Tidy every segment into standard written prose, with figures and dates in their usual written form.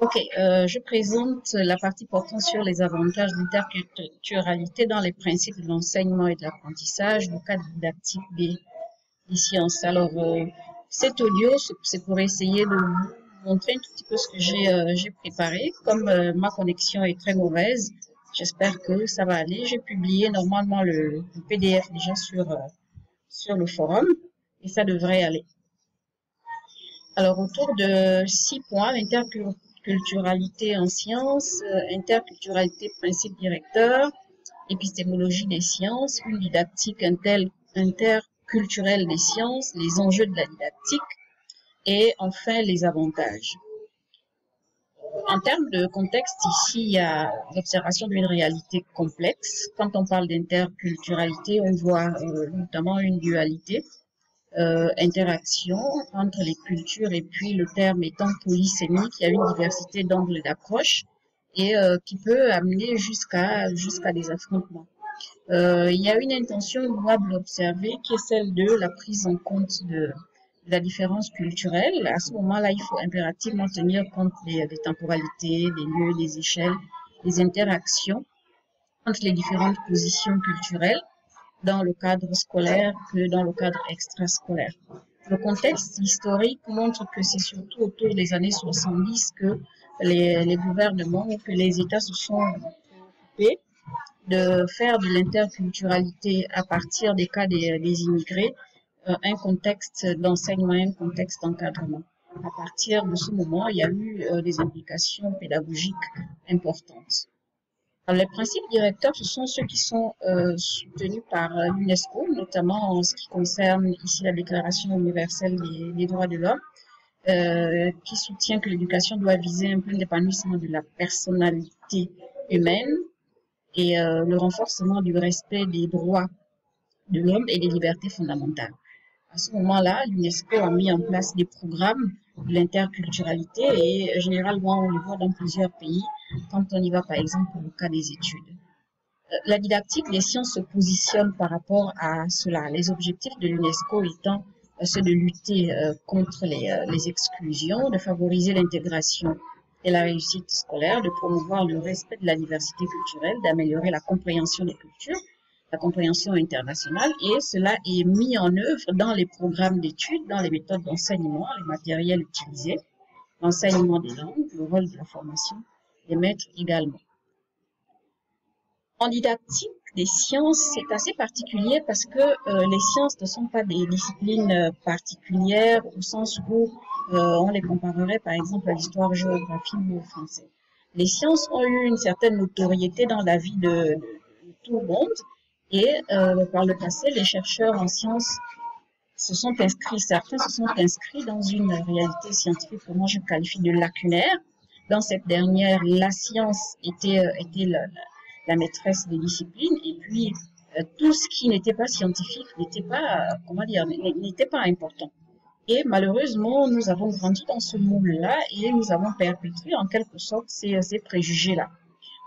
Ok, je présente la partie portant sur les avantages d'interculturalité dans les principes de l'enseignement et de l'apprentissage du cadre didactique des sciences. Alors, cet audio, c'est pour essayer de vous montrer un tout petit peu ce que j'ai préparé. Comme ma connexion est très mauvaise, j'espère que ça va aller. J'ai publié normalement le PDF déjà sur le forum et ça devrait aller. Alors, autour de 6 points, l'interculturalité en sciences, interculturalité principe directeur, épistémologie des sciences, une didactique interculturelle des sciences, les enjeux de la didactique et enfin les avantages. En termes de contexte, ici, il y a l'observation d'une réalité complexe. Quand on parle d'interculturalité, on voit notamment une dualité. Interaction entre les cultures et puis le terme étant polysémique, il y a une diversité d'angles d'approche et qui peut amener jusqu'à des affrontements. Il y a une intention louable observée qui est celle de la prise en compte de la différence culturelle. À ce moment-là, il faut impérativement tenir compte des temporalités, des lieux, des échelles, des interactions entre les différentes positions culturelles dans le cadre scolaire que dans le cadre extrascolaire. Le contexte historique montre que c'est surtout autour des années 70 que les gouvernements ou que les États se sont occupés de faire de l'interculturalité à partir des cas des immigrés un contexte d'enseignement, un contexte d'encadrement. À partir de ce moment, il y a eu des implications pédagogiques importantes. Alors, les principes directeurs, ce sont ceux qui sont soutenus par l'UNESCO, notamment en ce qui concerne ici la Déclaration universelle des droits de l'homme, qui soutient que l'éducation doit viser un plein épanouissement de la personnalité humaine et le renforcement du respect des droits de l'homme et des libertés fondamentales. À ce moment-là, l'UNESCO a mis en place des programmes de l'interculturalité et généralement on les voit dans plusieurs pays quand on y va par exemple pour le cas des études. La didactique des sciences se positionne par rapport à cela, les objectifs de l'UNESCO étant ceux de lutter contre les exclusions, de favoriser l'intégration et la réussite scolaire, de promouvoir le respect de la diversité culturelle, d'améliorer la compréhension des cultures, la compréhension internationale, et cela est mis en œuvre dans les programmes d'études, dans les méthodes d'enseignement, les matériels utilisés, l'enseignement des langues, le rôle de la formation des maîtres également. En didactique des sciences, c'est assez particulier parce que les sciences ne sont pas des disciplines particulières au sens où on les comparerait par exemple à l'histoire, géographie ou au français. Les sciences ont eu une certaine notoriété dans la vie de tout le monde. Et par le passé, les chercheurs en sciences certains se sont inscrits dans une réalité scientifique que moi je qualifie de lacunaire. Dans cette dernière, la science était la maîtresse des disciplines, et puis tout ce qui n'était pas scientifique n'était pas, n'était pas important. Et malheureusement, nous avons grandi dans ce moule-là et nous avons perpétué en quelque sorte ces préjugés-là.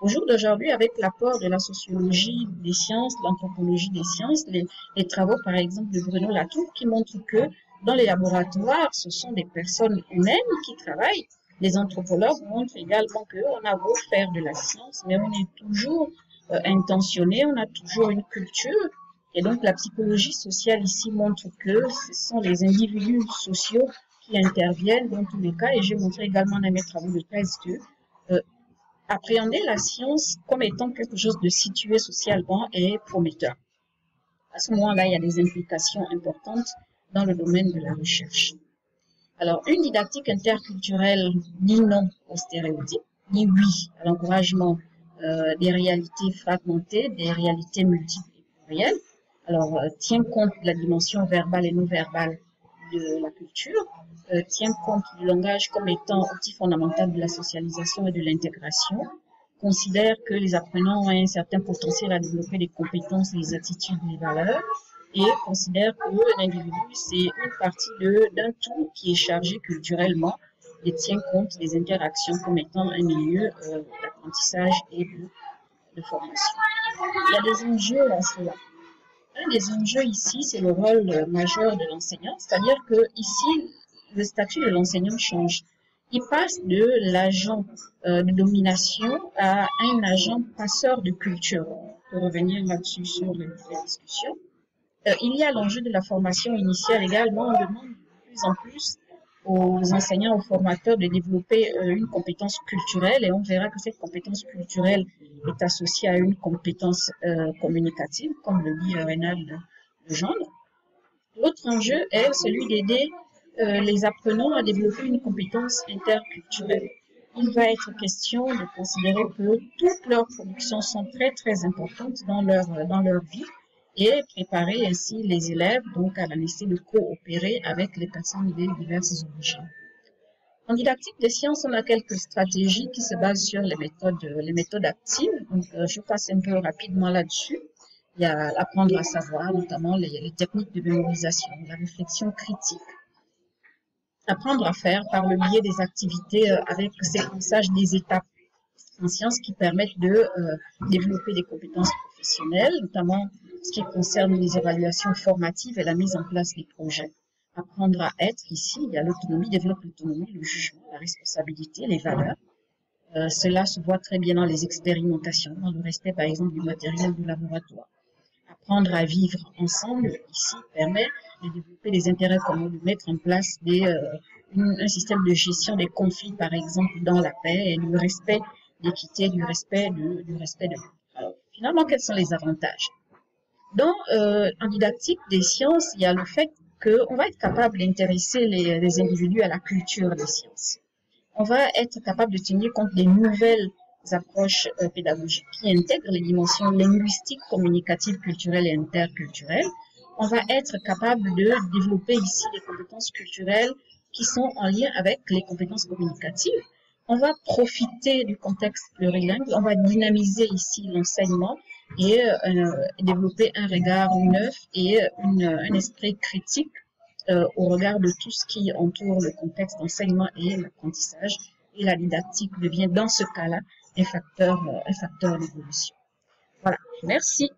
Au jour d'aujourd'hui, avec l'apport de la sociologie des sciences, l'anthropologie des sciences, les travaux par exemple de Bruno Latour qui montrent que dans les laboratoires, ce sont des personnes humaines qui travaillent. Les anthropologues montrent également qu'on a beau faire de la science, mais on est toujours intentionné, on a toujours une culture. Et donc la psychologie sociale ici montre que ce sont les individus sociaux qui interviennent dans tous les cas. Et j'ai montré également dans mes travaux de thèse que appréhender la science comme étant quelque chose de situé socialement est prometteur. À ce moment-là, il y a des implications importantes dans le domaine de la recherche. Alors, une didactique interculturelle dit non aux stéréotypes, dit oui à l'encouragement des réalités fragmentées, des réalités multiples et plurielles. Alors, tient compte de la dimension verbale et non verbale de la culture, tient compte du langage comme étant outil fondamental de la socialisation et de l'intégration, considère que les apprenants ont un certain potentiel à développer des compétences, les attitudes, les valeurs, et considère que l'individu, c'est une partie d'un tout qui est chargé culturellement et tient compte des interactions comme étant un milieu d'apprentissage et de formation. Il y a des enjeux à cela. Un des enjeux ici, c'est le rôle majeur de l'enseignant, c'est-à-dire que ici, le statut de l'enseignant change. Il passe de l'agent de domination à un agent passeur de culture. Pour revenir là-dessus sur les discussions. Il y a l'enjeu de la formation initiale également. On demande de plus en plus aux enseignants, aux formateurs de développer une compétence culturelle et on verra que cette compétence culturelle est associée à une compétence communicative, comme le dit Reynald Legendre. L'autre enjeu est celui d'aider les apprenants à développer une compétence interculturelle. Il va être question de considérer que toutes leurs productions sont très importantes dans leur vie et préparer ainsi les élèves donc à la nécessité de coopérer avec les personnes des diverses origines. En didactique des sciences, on a quelques stratégies qui se basent sur les méthodes actives. Donc, je passe un peu rapidement là-dessus. Il y a apprendre à savoir, notamment les techniques de mémorisation, la réflexion critique. Apprendre à faire par le biais des activités avec séquençage des étapes en sciences qui permettent de développer des compétences professionnelles, notamment ce qui concerne les évaluations formatives et la mise en place des projets. Apprendre à être, ici, il y a l'autonomie, développe l'autonomie, le jugement, la responsabilité, les valeurs. Cela se voit très bien dans les expérimentations, dans le respect, par exemple, du matériel du laboratoire. Apprendre à vivre ensemble, ici, permet de développer des intérêts communs, de mettre en place un système de gestion des conflits, par exemple, dans la paix et le respect d'équité, du respect de l'autre. Alors, finalement, quels sont les avantages? En didactique des sciences, il y a le fait qu'on va être capable d'intéresser les individus à la culture des sciences. On va être capable de tenir compte des nouvelles approches pédagogiques qui intègrent les dimensions linguistiques, communicatives, culturelles et interculturelles. On va être capable de développer ici des compétences culturelles qui sont en lien avec les compétences communicatives. On va profiter du contexte plurilingue, on va dynamiser ici l'enseignement et développer un regard neuf et un esprit critique au regard de tout ce qui entoure le contexte d'enseignement et l'apprentissage. Et la didactique devient dans ce cas-là un facteur d'évolution. Voilà, merci.